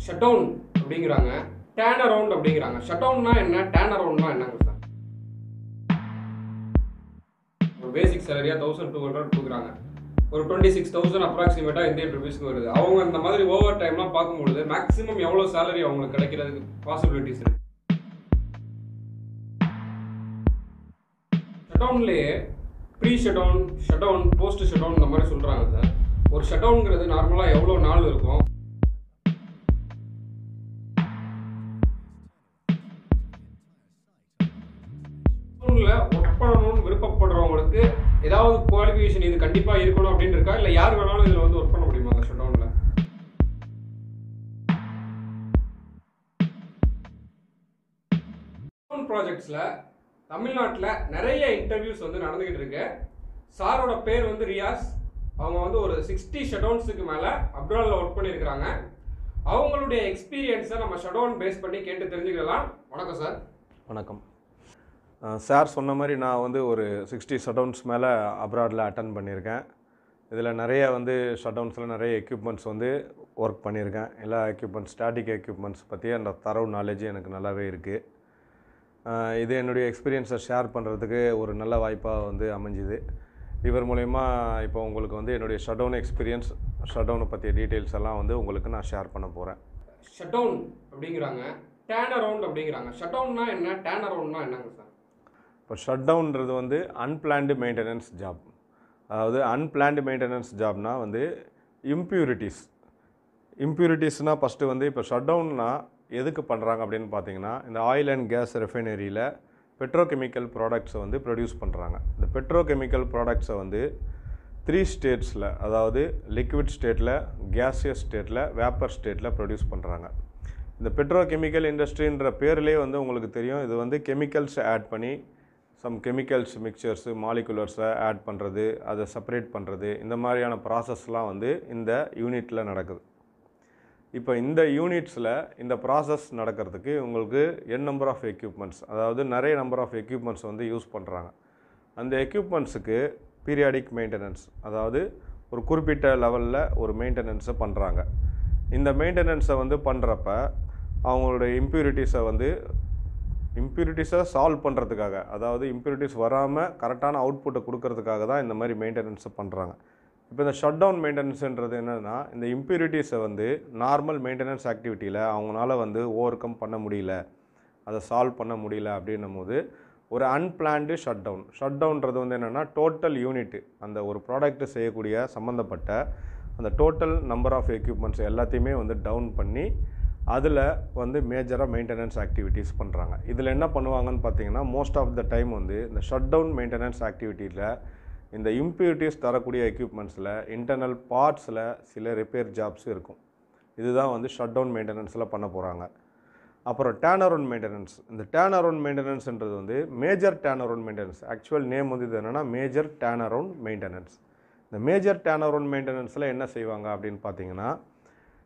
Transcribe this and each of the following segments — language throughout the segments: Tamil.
ஷட் டவுன் அப்படிங்கிறாங்க, டேர்ன் அரவுண்ட் அப்படிங்கிறாங்க. ஷட் டவுன்னா என்ன, டேர்ன் அரவுண்ட்னா என்னங்க சார்? ஒரு பேசிக் சேலரியா 1200 கொடுக்குறாங்க, ஒரு 26,000 அப்ராக்சிமேட்டா இந்தியன் ருபீஸ்க்கு வருது. அவங்க இந்த மாதிரி ஓவர் டைம்லாம் பார்க்கும்பொழுது மேக்ஸிமம் எவ்வளோ சேலரி அவங்களுக்கு கிடைக்கிறதுக்கு பாசிபிலிட்டிஸ் இருக்கு? ஷட் டவுன்லேயே pre shut down, shut down, post shut down இந்த மாதிரி சொல்கிறாங்க சார். ஒரு ஷட் டவுன்ங்கிறது நார்மலாக எவ்வளோ நாள் இருக்கும்? ஒர்க் பண்ணணும்னு விருப்பப்படுறவங்களுக்கு ஏதாவது குவாலிஃபிகேஷன் இது கண்டிப்பாக இருக்கணும் அப்படின்னு இருக்கா, இல்லை யார் வேணாலும் இதில் வந்து ஒர்க் பண்ண முடியுமா அந்த ஷட் டவுனில்? ப்ராஜெக்ட்ஸில் தமிழ்நாட்டில் நிறைய இன்டர்வியூஸ் வந்து நடந்துகிட்டு இருக்கு. சாரோட பேர் வந்து ரியாஸ். அவங்க வந்து ஒரு 60 ஷட்டவுன்ஸுக்கு மேலே அப்ராடில் ஒர்க் பண்ணியிருக்கிறாங்க. அவங்களுடைய எக்ஸ்பீரியன்ஸை நம்ம ஷட்டவுன் பேஸ் பண்ணி கேட்டு தெரிஞ்சுக்கலாம். வணக்கம் சார். வணக்கம் சார். சொன்ன மாதிரி நான் வந்து ஒரு 60 ஷட்டவுன்ஸ் மேலே அப்ராடில் அட்டன் பண்ணியிருக்கேன். இதில் நிறைய வந்து ஷட்டவுன்ஸில் நிறைய எக்யூப்மெண்ட்ஸ் வந்து ஒர்க் பண்ணியிருக்கேன். எல்லா எக்யூப்மெண்ட்ஸ், ஸ்டாட்டிக் எக்யூப்மெண்ட்ஸ் பற்றி அந்த தரவு நாலேஜ் எனக்கு நல்லாவே இருக்குது. இது என்னுடைய எக்ஸ்பீரியன்ஸை ஷேர் பண்ணுறதுக்கு ஒரு நல்ல வாய்ப்பாக வந்து அமைஞ்சுது. இவர் மூலயமா இப்போ உங்களுக்கு வந்து என்னுடைய ஷட்டவுன் எக்ஸ்பீரியன்ஸ், ஷட்டவுனை பற்றிய டீட்டெயில்ஸ் எல்லாம் வந்து உங்களுக்கு நான் ஷேர் பண்ண போகிறேன். ஷட்டவுன் அப்படிங்கிறாங்க, டேர்ன் அரவுண்ட் அப்படிங்கிறாங்க. ஷட்டவுன்னா என்ன, டேர்ன் அரவுண்ட்னா என்னங்க சார்? இப்போ ஷட்டவுன்றது வந்து அன்பிளான்டு மெயின்டெனன்ஸ் ஜாப். அதாவது அன்பிளான்டு மெயின்டெனன்ஸ் ஜாப்னால் வந்து இம்ப்யூரிட்டிஸ்னால் ஃபஸ்ட்டு வந்து இப்போ ஷட்டவுன்னா எதுக்கு பண்ணுறாங்க அப்படின்னு பார்த்தீங்கன்னா, இந்த ஆயில் அண்ட் கேஸ் ரெஃபைனரியில் பெட்ரோகெமிக்கல் ப்ராடக்ட்ஸை வந்து ப்ரொடியூஸ் பண்ணுறாங்க. இந்த பெட்ரோகெமிக்கல் ப்ராடக்ட்ஸை வந்து 3 ஸ்டேட்ஸில், அதாவது லிக்விட் ஸ்டேட்டில், கேஸியஸ் ஸ்டேட்டில், வேப்பர் ஸ்டேட்டில் ப்ரொடியூஸ் பண்ணுறாங்க. இந்த பெட்ரோகெமிக்கல் இண்டஸ்ட்ரின்ற பேர்லேயே வந்து உங்களுக்கு தெரியும், இது வந்து கெமிக்கல்ஸ் ஆட் பண்ணி சம் கெமிக்கல்ஸ் மிக்சர்ஸு, மாலிகுலர்ஸை ஆட் பண்ணுறது, அதை செப்பரேட் பண்ணுறது, இந்த மாதிரியான ப்ராசஸ்லாம் வந்து இந்த யூனிட்டில் நடக்குது. இப்போ இந்த யூனிட்ஸில் இந்த ப்ராசஸ் நடக்கிறதுக்கு உங்களுக்கு நம்பர் ஆஃப் எக்யூப்மெண்ட்ஸ், அதாவது நிறைய நம்பர் ஆஃப் எக்யூப்மெண்ட்ஸ் வந்து யூஸ் பண்ணுறாங்க. அந்த எக்யூப்மெண்ட்ஸுக்கு பீரியாடிக் மெயின்டெனன்ஸ், அதாவது ஒரு குறிப்பிட்ட லெவலில் ஒரு மெயின்டெனன்ஸை பண்ணுறாங்க. இந்த மெயின்டெனன்ஸை வந்து பண்ணுறப்ப அவங்களுடைய இம்ப்யூரிட்டிஸை சால்வ் பண்ணுறதுக்காக, அதாவது இம்ப்யூரிட்டிஸ் வராமல் கரெக்டான அவுட்புட்டை கொடுக்கறதுக்காக தான் இந்த மாதிரி மெயின்டெனன்ஸை பண்ணுறாங்க. இப்போ இந்த ஷட் டவுன் மெயின்டெனன்ஸுன்றது என்னென்னா, இந்த இம்ப்யூரிட்டிஸை வந்து நார்மல் மெயின்டெனன்ஸ் ஆக்டிவிட்டியில் அவங்களால வந்து ஓவர் கம் பண்ண முடியல, அதை சால்வ் பண்ண முடியல அப்படின்னும் போது ஒரு அன்பிளான்டு ஷட் டவுன். ஷட் டவுன்றது வந்து என்னென்னா, டோட்டல் யூனிட்டு, அந்த ஒரு ப்ராடக்ட்டு செய்யக்கூடிய சம்மந்தப்பட்ட அந்த டோட்டல் நம்பர் ஆஃப் எக்யூப்மெண்ட்ஸ் எல்லாத்தையுமே வந்து டவுன் பண்ணி அதில் வந்து மேஜராக மெயின்டெனன்ஸ் ஆக்டிவிட்டீஸ் பண்ணுறாங்க. இதில் என்ன பண்ணுவாங்கன்னு பார்த்தீங்கன்னா, மோஸ்ட் ஆஃப் த டைம் வந்து இந்த ஷட் டவுன் மெயின்டெனன்ஸ் ஆக்டிவிட்டியில் இந்த இம்ப்யூரிட்டிஸ் தரக்கூடிய எக்யூப்மெண்ட்ஸில் இன்டர்னல் பார்ட்ஸில் சில ரிப்பேர் ஜாப்ஸ் இருக்கும். இதுதான் வந்து ஷட் டவுன் மெயின்டெனன்ஸில் பண்ண போகிறாங்க. அப்புறம் டேர்ன் அரவுண்ட் மெயின்டெனன்ஸ். இந்த டேர்ன் அரவுண்ட் மெயின்டெனன்ஸ்ன்றது வந்து major turn around maintenance. Actual name வந்து இது என்னென்னா மேஜர் டேர்ன் அரவுண்ட் மெயின்டெனன்ஸ். இந்த மேஜர் டேர்ன் அரவுண்ட் மெயின்டெனன்ஸில் என்ன செய்வாங்க அப்படின்னு பார்த்தீங்கன்னா,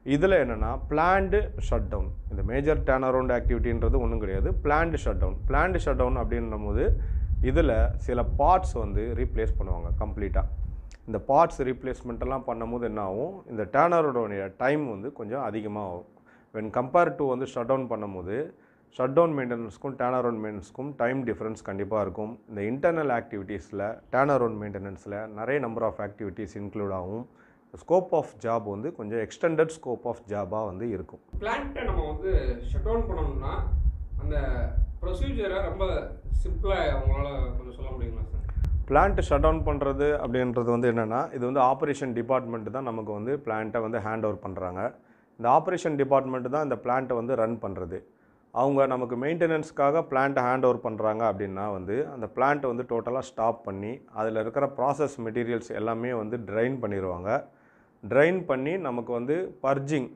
இதில் என்னென்னா பிளான்டு ஷட் டவுன். இந்த மேஜர் டேர்ன் அரவுண்ட் ஆக்டிவிட்டின்றது ஒன்றும் கிடையாது, planned shut down. Planned shut down அப்படின்னும் போது இதில் சில பார்ட்ஸ் வந்து ரீப்ளேஸ் பண்ணுவாங்க கம்ப்ளீட்டாக. இந்த பார்ட்ஸ் ரீப்ளேஸ்மெண்ட்டெல்லாம் பண்ணும்போது என்ன ஆகும், இந்த டேர்ன் அரவுண்டோடைய டைம் வந்து கொஞ்சம் அதிகமாக ஆகும். வென் கம்பேர் டு வந்து ஷட் டவுன் பண்ணும்போது ஷட் டவுன் மெயின்டெனன்ஸ்க்கும் டேர்ன் அரவுண்ட் மெயின்டெனன்ஸ்க்கும் டைம் டிஃப்ரென்ஸ் கண்டிப்பாக இருக்கும். இந்த இன்டர்னல் ஆக்டிவிட்டீஸில் டேர்ன் அரவுண்ட் மெயின்டெனன்ஸில் நிறைய நம்பர் ஆஃப் ஆக்டிவிட்டீஸ் இன்க்ளூட் ஆகும். ஸ்கோப் ஆஃப் ஜாப் வந்து கொஞ்சம் எக்ஸ்டெண்டட் ஸ்கோப் ஆஃப் ஜாபாக வந்து இருக்கும். பிளான்ட்டை நம்ம வந்து ஷட் டவுன் பண்ணணும்னா அந்த ப்ரொசீஜரை ரொம்ப சிம்பிளாக அவங்களால கொஞ்சம் சொல்ல முடியுங்களா சார்? பிளான்ட் ஷட் டவுன் பண்ணுறது அப்படின்றது வந்து என்னென்னா, இது வந்து ஆப்ரேஷன் டிபார்ட்மெண்ட் தான் நமக்கு வந்து பிளான்ட்டை வந்து ஹேண்ட் ஓவர் பண்ணுறாங்க. இந்த ஆப்ரேஷன் டிபார்ட்மெண்ட் தான் இந்த பிளான்ட்டை வந்து ரன் பண்ணுறது. அவங்க நமக்கு மெயின்டெனன்ஸ்க்காக பிளான்ட்டை ஹேண்ட் ஓவர் பண்ணுறாங்க அப்படின்னா வந்து அந்த பிளான்ட்டை வந்து டோட்டலாக ஸ்டாப் பண்ணி அதில் இருக்கிற ப்ராசஸ் மெட்டீரியல்ஸ் எல்லாமே வந்து ட்ரைன் பண்ணிடுவாங்க. ட்ரைன் பண்ணி நமக்கு வந்து பர்ஜிங்,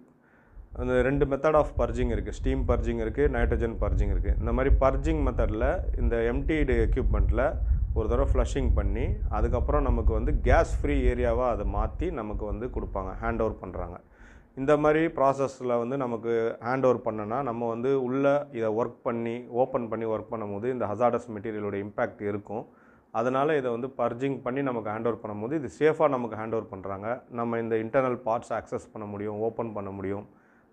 அந்த 2 மெத்தட் ஆஃப் பர்ஜிங் இருக்குது. ஸ்டீம் பர்ஜிங் இருக்குது, நைட்ரஜன் பர்ஜிங் இருக்குது. இந்த மாதிரி பர்ஜிங் மெத்தடில் இந்த எம்டிடு எக்யூப்மெண்ட்டில் ஒரு தடவை ஃப்ளஷிங் பண்ணி அதுக்கப்புறம் நமக்கு வந்து கேஸ் ஃப்ரீ ஏரியாவாக அதை மாற்றி நமக்கு வந்து கொடுப்பாங்க, ஹேண்ட் ஓவர் பண்ணுறாங்க. இந்த மாதிரி ப்ராசஸில் வந்து நமக்கு ஹேண்ட் ஓவர் பண்ணனா நம்ம வந்து உள்ளே இதை ஒர்க் பண்ணி ஓப்பன் பண்ணி ஒர்க் பண்ணும்போது இந்த ஹசார்டஸ் மெட்டீரியலோட இம்பேக்ட் இருக்கும். அதனால் இதை வந்து பர்ஜிங் பண்ணி நமக்கு ஹேண்ட் ஓவர் பண்ணும்போது இது சேஃபாக நமக்கு ஹேண்ட் ஓவர் பண்ணுறாங்க. நம்ம இந்த இன்டர்னல் பார்ட்ஸ் ஆக்சஸ் பண்ண முடியும், ஓப்பன் பண்ண முடியும்.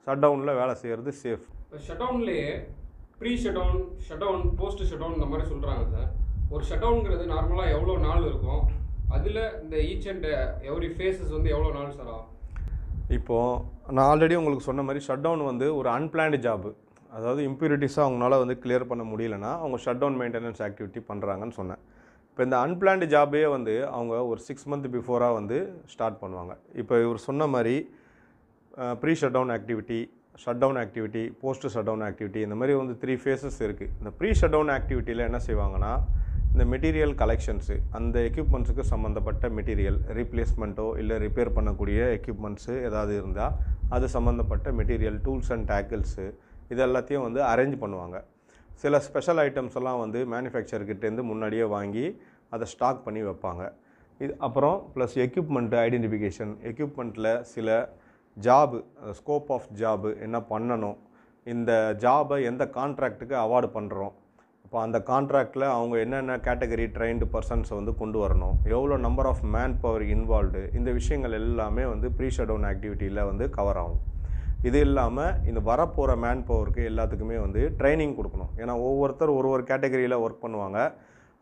ஷட் டவுனில் வேலை செய்கிறது சேஃப். இப்போ ஷட் டவுன்லேயே pre shut down, shut down, post shut down இந்த மாதிரி சொல்கிறாங்க சார். ஒரு ஷட் டவுனுங்கிறது நார்மலாக எவ்வளோ நாள் இருக்கும், அதில் இந்த ஈச் அண்ட் எவ்ரி ஃபேஸஸ் வந்து எவ்வளோ நாள் சார் ஆகும்? இப்போது நான் ஆல்ரெடி உங்களுக்கு சொன்ன மாதிரி ஷட் டவுன் வந்து ஒரு அன்பிளான்டு ஜாபு. அதாவது இம்ப்யூரிட்டிஸாக அவங்களால வந்து கிளியர் பண்ண முடியலன்னா அவங்க ஷட் டவுன் மெயின்டெனன்ஸ் ஆக்டிவிட்டி பண்ணுறாங்கன்னு சொன்னேன். இப்போ இந்த அன்பிளான்டு ஜாபே வந்து அவங்க ஒரு 6 months பிஃபோராக வந்து ஸ்டார்ட் பண்ணுவாங்க. இப்போ இவர் சொன்ன மாதிரி pre shut down activity, shut down activity, post shut down activity, இந்த மாதிரி வந்து 3 phases இருக்குது. இந்த ப்ரீ ஷட் டவுன் ஆக்டிவிட்டியில் என்ன செய்வாங்கன்னா, இந்த மெட்டீரியல் கலெக்ஷன்ஸு, அந்த எக்யூப்மெண்ட்ஸுக்கு சம்மந்தப்பட்ட மெட்டீரியல் ரீப்ளேஸ்மெண்ட்டோ இல்லை ரிப்பேர் பண்ணக்கூடிய எக்யூப்மெண்ட்ஸு ஏதாவது இருந்தால் அது சம்மந்தப்பட்ட மெட்டீரியல், டூல்ஸ் அண்ட் டேக்கிள்ஸு, இது எல்லாத்தையும் வந்து அரேஞ்ச் பண்ணுவாங்க. சில ஸ்பெஷல் ஐட்டம்ஸ் எல்லாம் வந்து மேனுஃபேக்சர்கிட்டேருந்து முன்னாடியே வாங்கி அதை ஸ்டாக் பண்ணி வைப்பாங்க. இது அப்புறம் ப்ளஸ் எக்யூப்மெண்ட்டு ஐடென்டிஃபிகேஷன், எக்யூப்மெண்ட்டில் சில ஜாபு, ஸ்கோப் ஆஃப் ஜாபு என்ன பண்ணணும், இந்த ஜாபை எந்த கான்ட்ராக்ட்டுக்கு அவார்டு பண்ணுறோம், அப்போ அந்த கான்ட்ராக்டில் அவங்க என்னென்ன கேட்டகரி ட்ரெயின்டு பர்சன்ஸை வந்து கொண்டு வரணும், எவ்வளோ number of man power involved, இந்த விஷயங்கள் எல்லாமே வந்து ப்ரீ ஷட் டவுன் ஆக்டிவிட்டியில் வந்து கவர் ஆகும். இது இல்லாமல் இந்த வரப்போகிற மேன் பவருக்கு எல்லாத்துக்குமே வந்து ட்ரைனிங் கொடுக்கணும். ஏன்னா ஒவ்வொருத்தர் ஒரு கேட்டகரியில் ஒர்க் பண்ணுவாங்க.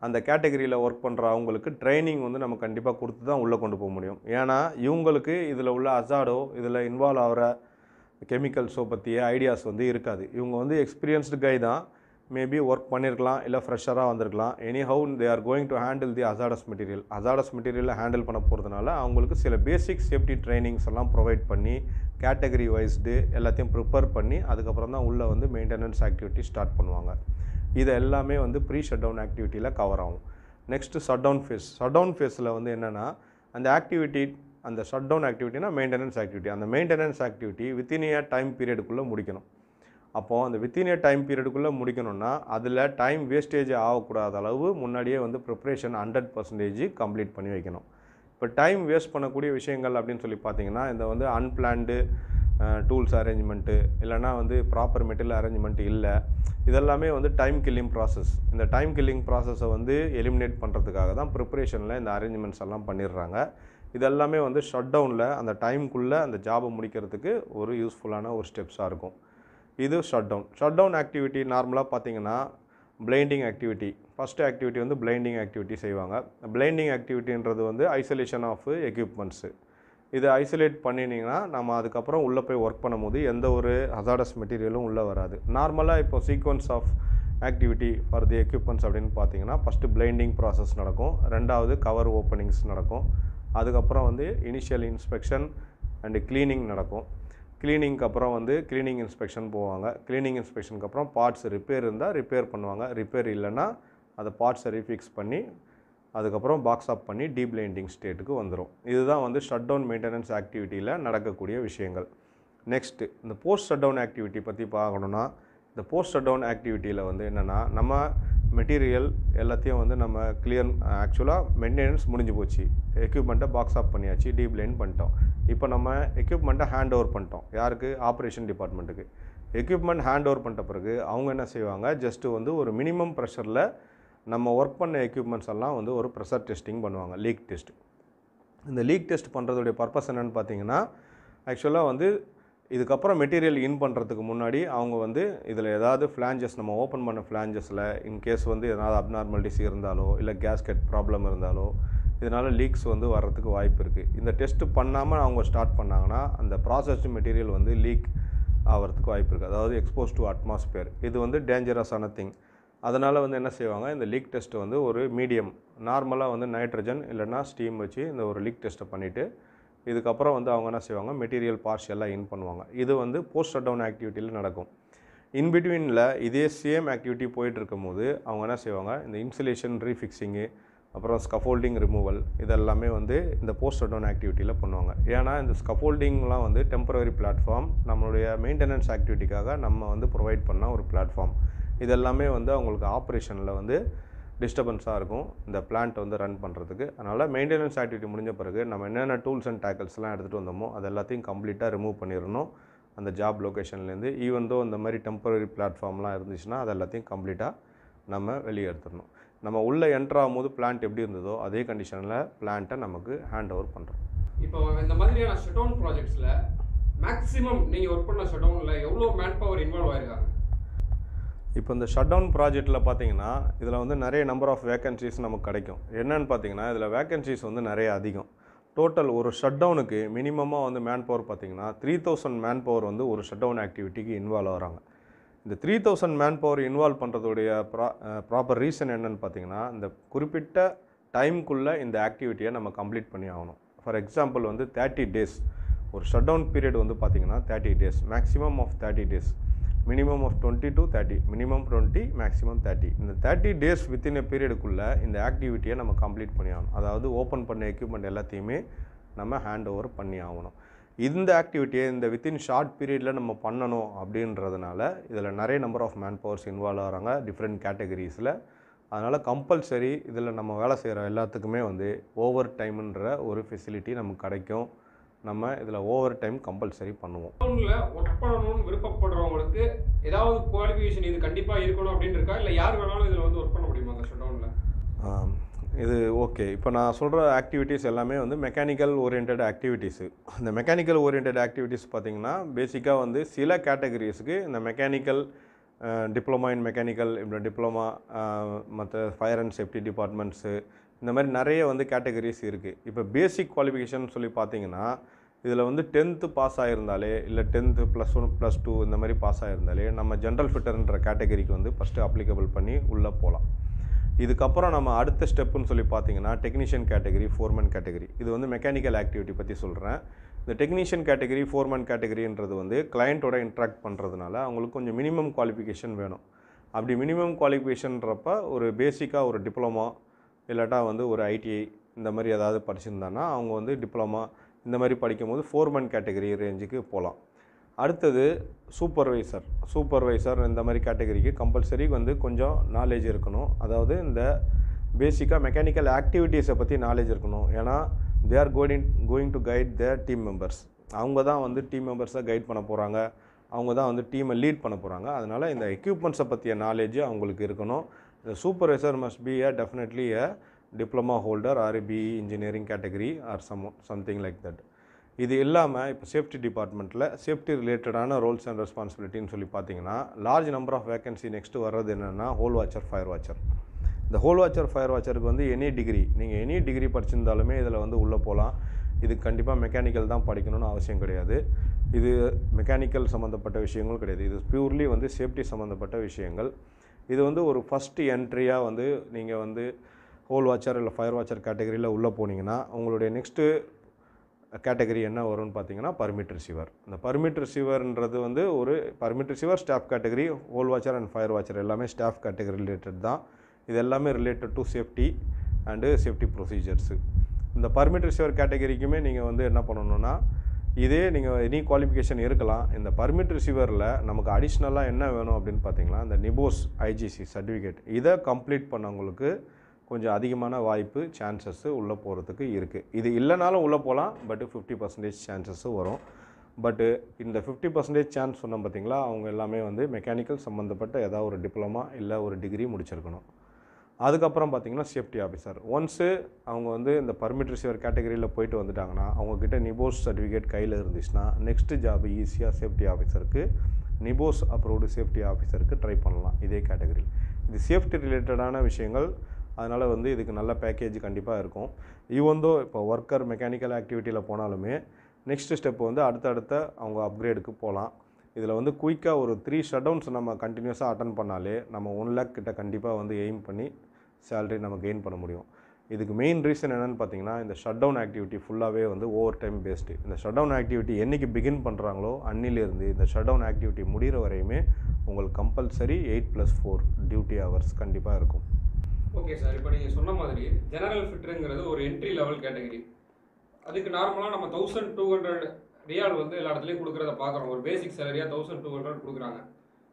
அந்த கேட்டகரியில் ஒர்க் பண்ணுற அவங்களுக்கு ட்ரைனிங் வந்து நம்ம கண்டிப்பாக கொடுத்து தான் உள்ளே கொண்டு போக முடியும். ஏன்னா இவங்களுக்கு இதில் உள்ள அசாடோ, இதில் இன்வால்வ் ஆகிற கெமிக்கல்ஸோ பற்றிய ஐடியாஸ் வந்து இருக்காது. இவங்க வந்து எக்ஸ்பீரியன்ஸ்டு கை தான், மேபி ஒர்க் பண்ணியிருக்கலாம், இல்லை ஃப்ரெஷராக வந்திருக்கலாம். Anyhow they are going to handle the hazardous மெட்டீரியலை ஹேண்டில் பண்ண போகிறதுனால அவங்களுக்கு சில பேசிக் சேஃப்டி ட்ரைனிங்ஸ் எல்லாம் ப்ரொவைட் பண்ணி கேட்டகரி வைஸ்டு எல்லாத்தையும் ப்ரிப்பேர் பண்ணி அதுக்கப்புறம் தான் உள்ளே வந்து மெயின்டெனன்ஸ் ஆக்டிவிட்டி ஸ்டார்ட் பண்ணுவாங்க. இது எல்லாமே வந்து ப்ரீ ஷட் டவுன் ஆக்டிவிட்டியில் கவர் ஆகும். Next shut down phase. Shut down ஃபேஸில் வந்து என்னென்னா, அந்த ஆக்டிவிட்டி, அந்த ஷட் டவுன் ஆக்டிவிட்டினா மெயின்டெனன்ஸ் ஆக்டிவிட்டி, அந்த maintenance activity within a time பீரியடுக்குள்ளே முடிக்கணும். அப்போது அந்த வித்தின் ஏ டைம் பீரியடுக்குள்ளே முடிக்கணும்னா அதில் டைம் வேஸ்டேஜ் ஆகக்கூடாத அளவு முன்னாடியே வந்து ப்ரிப்ரேஷன் 100% கம்ப்ளீட் பண்ணி வைக்கணும். இப்போ டைம் வேஸ்ட் பண்ணக்கூடிய விஷயங்கள் அப்படின்னு சொல்லி பார்த்தீங்கன்னா, இந்த வந்து அன்பிளான்டு டூல்ஸ் அரேஞ்ச்மெண்ட்டு, இல்லைனா வந்து ப்ராப்பர் மெட்டீரியல் அரேஞ்ச்மெண்ட் இல்லை, இதெல்லாமே வந்து டைம் கில்லிங் ப்ராசஸ். இந்த டைம் கில்லிங் ப்ராசஸை வந்து எலிமினேட் பண்ணுறதுக்காக தான் ப்ரிப்ரேஷனில் இந்த அரேஞ்ச்மெண்ட்ஸ் எல்லாம் பண்ணிடுறாங்க. இதெல்லாமே வந்து ஷட் டவுனில் அந்த டைமுக்குள்ளே அந்த ஜாபை முடிக்கிறதுக்கு ஒரு யூஸ்ஃபுல்லான ஒரு ஸ்டெப்ஸாக இருக்கும். இது shut down. Shut down activity நார்மலாக பார்த்தீங்கன்னா பிளைண்டிங் ஆக்டிவிட்டி, ஃபஸ்ட்டு ஆக்டிவிட்டி வந்து பிளைண்டிங் ஆக்டிவிட்டி செய்வாங்க. பிளைண்டிங் ஆக்டிவிட்டின்றது வந்து ஐசோலேஷன் ஆஃப் எக்யூப்மெண்ட்ஸு. இதை ஐசோலேட் பண்ணினீங்கன்னா நம்ம அதுக்கப்புறம் உள்ளே போய் ஒர்க் பண்ணும்போது எந்த ஒரு ஹசார்டஸ் மெட்டீரியலும் உள்ளே வராது. நார்மலாக இப்போ sequence of activity for the equipments அப்படின்னு பார்த்தீங்கன்னா, ஃபஸ்ட்டு பிளைண்டிங் ப்ராசஸ் நடக்கும், ரெண்டாவது கவர் ஓப்பனிங்ஸ் நடக்கும், அதுக்கப்புறம் வந்து இனிஷியல் இன்ஸ்பெக்ஷன் அண்டு க்ளீனிங் நடக்கும். க்ளீனிங்க்கு அப்புறம் வந்து க்ளீனிங் இன்ஸ்பெக்ஷன் போவாங்க. க்ளீனிங் இன்ஸ்பெக்ஷனுக்கு அப்புறம் பார்ட்ஸ் ரிப்பேர் இருந்தால் ரிப்பேர் பண்ணுவாங்க, ரிப்பேர் இல்லைன்னா அதை பார்ட்ஸை ரீஃபிக்ஸ் பண்ணி அதுக்கப்புறம் பாக்ஸ் ஆப் பண்ணி டீப்ளைண்டிங் ஸ்டேட்டுக்கு வந்துடும். இதுதான் வந்து ஷட் டவுன் மெயின்டெனன்ஸ் ஆக்டிவிட்டியில் நடக்கக்கூடிய விஷயங்கள். நெக்ஸ்ட்டு இந்த போஸ்ட் ஷட் டவுன் ஆக்டிவிட்டி பற்றி பார்க்கணுன்னா, இந்த போஸ்ட் ஷட் டவுன் ஆக்டிவிட்டியில் வந்து என்னென்னா, நம்ம மெட்டீரியல் எல்லாத்தையும் வந்து நம்ம கிளியர், ஆக்சுவலாக மெயின்டெனன்ஸ் முடிஞ்சு போச்சு, எக்யூப்மெண்ட்டை பாக்ஸ் ஆப் பண்ணியாச்சு, டீப்ளைன் பண்ணிட்டோம். இப்போ நம்ம எக்யூப்மெண்ட்டை ஹேண்ட் ஓவர் பண்ணிட்டோம். யாருக்கு? ஆப்ரேஷன் டிபார்ட்மெண்ட்டுக்கு. எக்யூப்மெண்ட் ஹேண்ட் ஓவர் பண்ணிட்ட பிறகு அவங்க என்ன செய்வாங்க, ஜஸ்ட்டு வந்து ஒரு மினிமம் ப்ரெஷரில் நம்ம ஒர்க் பண்ண எக்யூப்மெண்ட்ஸ் எல்லாம் வந்து ஒரு ப்ரெஷர் டெஸ்டிங் பண்ணுவாங்க, லீக் டெஸ்ட். இந்த லீக் டெஸ்ட் பண்ணுறதுடைய பர்பஸ் என்னென்னு பார்த்தீங்கன்னா, ஆக்சுவலாக வந்து இதுக்கப்புறம் மெட்டீரியல் இன் பண்ணுறதுக்கு முன்னாடி அவங்க வந்து இதில் ஏதாவது ஃப்ளாஞ்சஸ், நம்ம ஓப்பன் பண்ண ஃப்ளாஞ்சஸில் இன்கேஸ் வந்து ஏதாவது அப்நார்மாலிட்டிஸ் இருந்தாலோ இல்லை கேஸ்கெட் ப்ராப்ளம் இருந்தாலோ இதனால் லீக்ஸ் வந்து வர்றதுக்கு வாய்ப்பு இருக்குது. இந்த டெஸ்ட்டு பண்ணாமல் அவங்க ஸ்டார்ட் பண்ணாங்கன்னா அந்த ப்ராசஸ்டு மெட்டீரியல் வந்து லீக் ஆகிறதுக்கு வாய்ப்பு இருக்குது. அதாவது எக்ஸ்போஸ் டு அட்மாஸ்பியர், இது வந்து டேஞ்சரஸான திங். அதனால் வந்து என்ன செய்வாங்க, இந்த லீக் டெஸ்ட்டு வந்து ஒரு மீடியம், நார்மலாக வந்து நைட்ரஜன் இல்லைனா ஸ்டீம் வச்சு இந்த ஒரு லீக் டெஸ்ட்டை பண்ணிவிட்டு இதுக்கப்புறம் வந்து அவங்க என்ன செய்வாங்க, மெட்டீரியல் பார்ஷியலாக இன் பண்ணுவாங்க. இது வந்து போஸ்ட் ஷட் டவுன் ஆக்டிவிட்டியில் நடக்கும். இன்பிட்வீனில் இதே சேம் ஆக்டிவிட்டி போயிட்டுருக்கும் போது அவங்க என்ன செய்வாங்க, இந்த இன்சுலேஷன் ரீஃபிக்ஸிங்கு, அப்புறம் ஸ்கஃபோல்டிங் ரிமூவல், இதெல்லாமே வந்து இந்த போஸ்ட் ஷட் டவுன் ஆக்டிவிட்டியில் பண்ணுவாங்க. ஏன்னா இந்த ஸ்கஃபோல்டிங்லாம் வந்து டெம்பரரி பிளாட்ஃபார்ம், நம்மளுடைய மெயின்டெனன்ஸ் ஆக்டிவிட்டிக்காக நம்ம வந்து ப்ரொவைட் பண்ண ஒரு பிளாட்ஃபார்ம். இதெல்லாமே வந்து அவங்களுக்கு ஆப்ரேஷனில் வந்து டிஸ்டர்பன்ஸாக இருக்கும் இந்த பிளான்ட் வந்து ரன் பண்ணுறதுக்கு. அதனால் மெயின்டெனன்ஸ் ஆக்டிவிட்டி முடிஞ்ச பிறகு நம்ம என்னென்ன டூல்ஸ் அண்ட் டேக்கிள்ஸ்லாம் எடுத்துகிட்டு வந்தோமோ அது எல்லாத்தையும் கம்ப்ளீட்டாக ரிமூவ் பண்ணிடணும் அந்த ஜாப் லொக்கேஷன்லேருந்து. ஈவன் தோ இந்த மாதிரி டெம்பரரி பிளாட்ஃபார்ம்லாம் இருந்துச்சுன்னா அது எல்லாத்தையும் கம்ப்ளீட்டாக நம்ம வெளியே எடுத்துடணும். நம்ம உள்ளே என்ட்ரு ஆகும்போது பிளான்ட் எப்படி இருந்ததோ அதே கண்டிஷனில் பிளான்ட்டை நமக்கு ஹேண்ட் ஓவர் பண்ணுறோம். இப்போ இந்த மாதிரியான ஷட் டவுன் ப்ராஜெக்ட்ஸில் மேக்ஸிமம் நீங்கள் ஒர்க் பண்ண ஷட் டவுனில் எவ்வளோ மேன் பவர் இன்வால்வ் ஆயிருக்காங்க? இப்போ இந்த ஷட் டவுன் ப்ராஜெக்ட்டில் பார்த்தீங்கன்னா இதில் வந்து நிறைய நம்பர் ஆஃப் வேக்கன்சிஸ் நமக்கு கிடைக்கும். என்னென்னு பார்த்தீங்கன்னா இதில் வேக்கன்சிஸ் வந்து நிறைய அதிகம். டோட்டல் ஒரு ஷட் டவுனுக்கு மினிமமாக வந்து மேன் பவர் பார்த்தீங்கன்னா 3000 மேன் பவர் வந்து ஒரு ஷட் டவுன் ஆக்டிவிட்டிக்கு இன்வால்வ் ஆகிறாங்க. இந்த 3000 மேன் பவர் இன்வால்வ் பண்ணுறதுடைய ப்ராப்பர் ரீசன் என்னென்னு பார்த்தீங்கன்னா இந்த குறிப்பிட்ட டைமுக்குள்ளே இந்த ஆக்டிவிட்டியை நம்ம கம்ப்ளீட் பண்ணி ஆகணும். ஃபார் எக்ஸாம்பிள் வந்து 30 டேஸ் ஒரு ஷட் டவுன் பீரியட் வந்து பார்த்திங்கன்னா 30 days, maximum of 30 days, minimum of 20 to 30, minimum 20, maximum 30. இந்த 30 டேஸ் வித்தின் எ பீரியடுக்குள்ளே இந்த ஆக்டிவிட்டியை நம்ம கம்ப்ளீட் பண்ணி ஆகணும். அதாவது ஓப்பன் பண்ண எக்யூப்மெண்ட் எல்லாத்தையுமே நம்ம ஹேண்ட் ஓவர் பண்ணி ஆகணும். இந்த ஆக்டிவிட்டியை இந்த வித்தின் ஷார்ட் பீரியடில் நம்ம பண்ணணும் அப்படின்றதுனால இதில் நிறைய number of man powers involve ஆகிறாங்க டிஃப்ரெண்ட் கேட்டகரிஸில். அதனால் கம்பல்சரி இதில் நம்ம வேலை செய்கிற எல்லாத்துக்குமே வந்து ஓவர் டைம்ன்ற ஒரு ஃபெசிலிட்டி நமக்கு கிடைக்கும். நம்ம இதில் ஓவர் டைம் கம்பல்சரி பண்ணுவோம். ஒர்க் பண்ணணும்னு விருப்பப்படுறவங்களுக்கு ஏதாவது குவாலிஃபிகேஷன் இது கண்டிப்பாக இருக்கணும் அப்படின்னு இருக்கா, இல்லை யார் வேணாலும் இதில் வந்து ஒர்க் பண்ண முடியுமா அந்த ஷட் டவுனில்? இது ஓகே. இப்போ நான் சொல்கிற ஆக்டிவிட்டீஸ் எல்லாமே வந்து மெக்கானிக்கல் ஓரியன்ட் ஆக்டிவிட்டீஸு. இந்த மெக்கானிக்கல் ஓரியன்ட் ஆக்டிவிட்டீஸ் பார்த்திங்கன்னா பேசிக்காக வந்து சில கேட்டகரிஸுக்கு இந்த மெக்கானிக்கல் டிப்ளமா இன் மெக்கானிக்கல், இப்போ டிப்ளமா, மற்ற ஃபயர் அண்ட் சேஃப்டி டிபார்ட்மெண்ட்ஸு, இந்த மாதிரி நிறைய வந்து கேட்டகரிஸ் இருக்குது. இப்போ பேசிக் குவாலிஃபிகேஷன் சொல்லி பார்த்தீங்கன்னா இதில் வந்து 10th பாஸ் ஆகிருந்தாலே இல்லை 10th +1 +2 இந்த மாதிரி பாஸ் ஆகிருந்தாலே நம்ம ஜென்ரல் ஃபிட்டர்ன்ற கேட்டகரிக்கு வந்து ஃபஸ்ட்டு அப்ளிகபிள் பண்ணி உள்ளே போகலாம். இதுக்கப்புறம் நம்ம அடுத்த ஸ்டெப்புன்னு சொல்லி பார்த்தீங்கன்னா டெக்னீஷியன் கேட்டகரி, ஃபோர்மேன் கேட்டகரி. இது வந்து மெக்கானிக்கல் ஆக்டிவிட்டி பற்றி சொல்கிறேன். இந்த டெக்னீஷியன் கேட்டகரி, ஃபோர்மேன் கேட்டகரின்றது வந்து கிளையண்ட்டோட இன்ட்ராக்ட் பண்ணுறதுனால அவங்களுக்கு கொஞ்சம் மினிமம் குவாலிஃபிகேஷன் வேணும். அப்படி மினிமம் குவாலிஃபிகேஷன்றப்ப ஒரு பேசிக்காக ஒரு டிப்ளமா இல்லாட்டா வந்து ஒரு ஐடிஐ இந்த மாதிரி ஏதாவது படிச்சிருந்தாங்கன்னா அவங்க வந்து டிப்ளமா இந்த மாதிரி படிக்கும்போது ஃபோர்மேன் கேட்டகரி ரேஞ்சுக்கு போகலாம். அடுத்தது சூப்பர்வைசர் இந்த மாதிரி கேட்டகரிக்கு கம்பல்சரி வந்து கொஞ்சம் நாலேஜ் இருக்கணும். அதாவது இந்த பேசிக்காக மெக்கானிக்கல் ஆக்டிவிட்டீஸை பற்றி நாலேஜ் இருக்கணும். ஏன்னா தே are going to guide there team members. அவங்க தான் வந்து டீம் மெம்பர்ஸை கைட் பண்ண போகிறாங்க, அவங்க தான் வந்து டீமை லீட் பண்ண போகிறாங்க. அதனால் இந்த எக்யூப்மெண்ட்ஸை பற்றிய நாலேஜ் அவங்களுக்கு இருக்கணும். The supervisor must be definitely a diploma holder or a BE engineering category or something like that. இது இல்லாமல் இப்போ சேஃப்டி டிபார்ட்மெண்ட்டில் சேஃப்டி ரிலேட்டடான ரோல்ஸ் அண்ட் ரெஸ்பான்சிபிலிட்டின்னு சொல்லி பார்த்தீங்கன்னா large number of vacancy next வர்றது என்னென்னா ஹோல் வாட்சர், ஃபயர் வாட்சர். இந்த ஹோல் வாட்சர், ஃபயர் வாட்சருக்கு வந்து எனி டிகிரி, நீங்கள் எனி டிகிரி படிச்சிருந்தாலுமே இதில் வந்து உள்ளே போகலாம். இது கண்டிப்பாக மெக்கானிக்கல் தான் படிக்கணும்னு அவசியம் கிடையாது. இது மெக்கானிக்கல் சம்மந்தப்பட்ட விஷயங்களும் கிடையாது. இது பியூர்லி வந்து சேஃப்டி சம்மந்தப்பட்ட விஷயங்கள். இது வந்து ஒரு ஃபஸ்ட்டு என்ட்ரியாக வந்து நீங்கள் வந்து ஹோல் வாட்சர் இல்லை ஃபயர் வாட்சர் கேட்டகரியில் உள்ளே போனீங்கன்னா உங்களுடைய நெக்ஸ்ட்டு கேட்டகரி என்ன வரும்னு பார்த்தீங்கன்னா பர்மிட் ரிசீவர். இந்த பர்மிட் ரிசீவர்ன்றது வந்து ஒரு permit receiver staff category, whole watcher and fire watcher எல்லாமே ஸ்டாஃப் கேட்டகரி ரிலேட்டட் தான். இது எல்லாமே related to safety and safety procedures. இந்த பர்மிட் ரிசீவர் கேட்டகரிக்குமே நீங்கள் வந்து என்ன பண்ணணுன்னா இதே நீங்கள் எனி குவாலிஃபிகேஷன் இருக்கலாம். இந்த பர்மிட் ரிசீவரில் நமக்கு அடிஷ்னலாக என்ன வேணும் அப்படின்னு பார்த்தீங்கன்னா இந்த நிபோஸ் ஐஜிசி சர்டிஃபிகேட், இதை கம்ப்ளீட் பண்ணவங்களுக்கு கொஞ்சம் அதிகமான வாய்ப்பு, சான்சஸ்ஸு உள்ளே போகிறதுக்கு இருக்குது. இது இல்லைனாலும் உள்ளே போகலாம், பட்டு 50% சான்சஸ்ஸு வரும். பட்டு இந்த 50% சான்ஸ் சொன்னோம் பார்த்தீங்களா, அவங்க எல்லாமே வந்து மெக்கானிக்கல் சம்மந்தப்பட்ட ஏதாவது ஒரு டிப்ளமா இல்லை ஒரு டிகிரி முடிச்சிருக்கணும். அதுக்கப்புறம் பார்த்திங்கன்னா சேஃப்டி ஆஃபீஸர். ஒன்ஸு அவங்க வந்து இந்த பர்மிட் ரிசீவர் கேட்டகரியில் போயிட்டு வந்துட்டாங்கன்னா அவங்கக்கிட்ட நிபோஸ் சர்டிஃபிகேட் கையில் இருந்துச்சுன்னா நெக்ஸ்ட்டு ஜாப் ஈஸியாக சேஃப்டி ஆஃபீஸருக்கு, நிபோஸ் அப்ரூவ்டு சேஃப்டி ஆஃபீஸருக்கு ட்ரை பண்ணலாம் இதே கேட்டகரி. இது சேஃப்டி ரிலேட்டடான விஷயங்கள். அதனால் வந்து இதுக்கு நல்ல பேக்கேஜ் கண்டிப்பாக இருக்கும். ஈவந்தோ இப்போ ஒர்க்கர் மெக்கானிக்கல் ஆக்டிவிட்டியில் போனாலுமே நெக்ஸ்ட்டு ஸ்டெப் வந்து அடுத்தடுத்த அவங்க அப்கிரேடுக்கு போகலாம். இதில் வந்து குயிக்காக ஒரு 3 ஷட் டவுன்ஸ் நம்ம கண்டினியூஸாக அட்டன் பண்ணாலே நம்ம 1 lakh கிட்ட கண்டிப்பாக வந்து எய்ம் பண்ணி சேலரி நம்ம கெயின் பண்ண முடியும். இதுக்கு மெயின் ரீசன் என்னென்னு பார்த்தீங்கன்னா இந்த ஷட் டவுன் ஆக்டிவிட்டி ஃபுல்லாகவே வந்து ஓவர் டைம் பேஸ்டு. இந்த ஷட் டவுன் ஆக்டிவிட்டி என்றைக்கு பிகின் பண்ணுறாங்களோ அன்னிலேருந்து இந்த ஷட் டவுன் ஆக்டிவிட்டி முடிகிற வரையுமே உங்களுக்கு கம்பல்சரி 8+4 டியூட்டி ஹவர்ஸ் கண்டிப்பாக இருக்கும். ஓகே சார், இப்போ நீங்கள் சொன்ன மாதிரி ஜெனரல் ஃபிட்டருங்கிறது ஒரு என்ட்ரி லெவல் கேட்டகரி. அதுக்கு நார்மலாக நம்ம 1200 ரியால் வந்து எல்லா இடத்துலையும் கொடுக்குறத பார்க்குறோம். ஒரு பேசிக் சேலரியாக 1200 கொடுக்குறாங்க.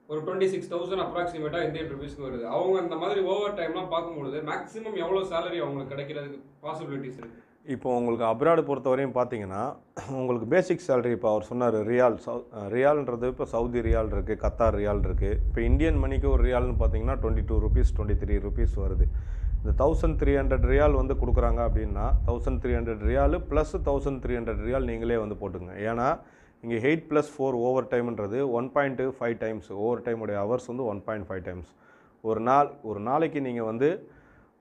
ஒரு 26,000 அப்ராக்சிமேட்டாக இந்தியன் ருபீஸ்க்கு வருது. அவங்க இந்த மாதிரி ஓவர் டைம்லாம் பார்க்கும்பொழுது மேக்ஸிமம் எவ்வளோ சேலரி அவங்களுக்கு கிடைக்கிறதுக்கு பாசிபிலிட்டிஸ் இருக்குது? இப்போ உங்களுக்கு அப்ராடு பொறுத்தவரையும் பார்த்தீங்கன்னா உங்களுக்கு பேசிக் சேலரி இப்போ அவர் சொன்னார் ரியால்ன்றது இப்போ சவுதி ரியால் இருக்குது, கத்தார் ரியால் இருக்குது. இப்போ இந்தியன் மணிக்கு ஒரு ரியால்னு பார்த்தீங்கன்னா 22 rupees 23 rupees வருது. இந்த 1300 ரியால் வந்து கொடுக்குறாங்க அப்படின்னா 1300 ரியால் ப்ளஸ் 1300 ரியால் நீங்களே வந்து போட்டுங்க. ஏன்னா இங்கே 8+4 ஓவர் டைம்ன்றது 1.5 டைம்ஸ் ஓவர் டைமுடைய ஹவர்ஸ் வந்து 1.5 டைம்ஸ். ஒரு நாளைக்கு நீங்கள் வந்து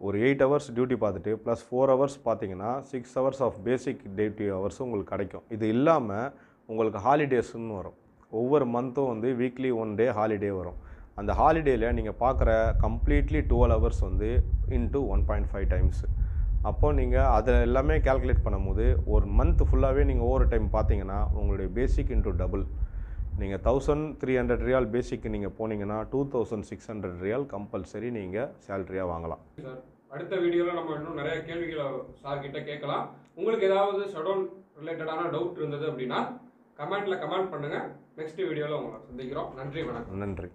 ஒரு 8 ஹவர்ஸ் டியூட்டி பார்த்துட்டு ப்ளஸ் 4 ஹவர்ஸ் பார்த்தீங்கன்னா 6 hours of basic duty hours உங்களுக்கு கிடைக்கும். இது இல்லாமல் உங்களுக்கு ஹாலிடேஸ்ன்னு வரும். ஒவ்வொரு மந்த்தும் வந்து வீக்லி 1 டே ஹாலிடே வரும். அந்த ஹாலிடேயில் நீங்கள் பார்க்குற கம்ப்ளீட்லி 12 ஹவர்ஸ் வந்து இன்ட்டு 1.5 டைம்ஸ். அப்போது நீங்கள் அதை எல்லாமே கேல்குலேட் பண்ணும்போது ஒரு மந்த் ஃபுல்லாகவே நீங்கள் ஓவர் டைம் பார்த்தீங்கன்னா உங்களுடைய பேசிக் இன்ட்டு டபுள். நீங்கள் 1300 ரியால் பேசிக்கு நீங்கள் போனீங்கன்னா 2600 ரியால் கம்பல்சரி நீங்கள் சேலரியாக வாங்கலாம். சார் அடுத்த வீடியோவில் நம்ம இன்னும் நிறைய கேள்விகளை சார் கிட்ட கேட்கலாம். உங்களுக்கு ஏதாவது ஷடவுன் ரிலேட்டடான டவுட் இருந்தது அப்படின்னா கமெண்ட்டில் கமெண்ட் பண்ணுங்கள். நெக்ஸ்ட் வீடியோவில் உங்களை சந்திக்கிறோம். நன்றி, வணக்கம். நன்றி.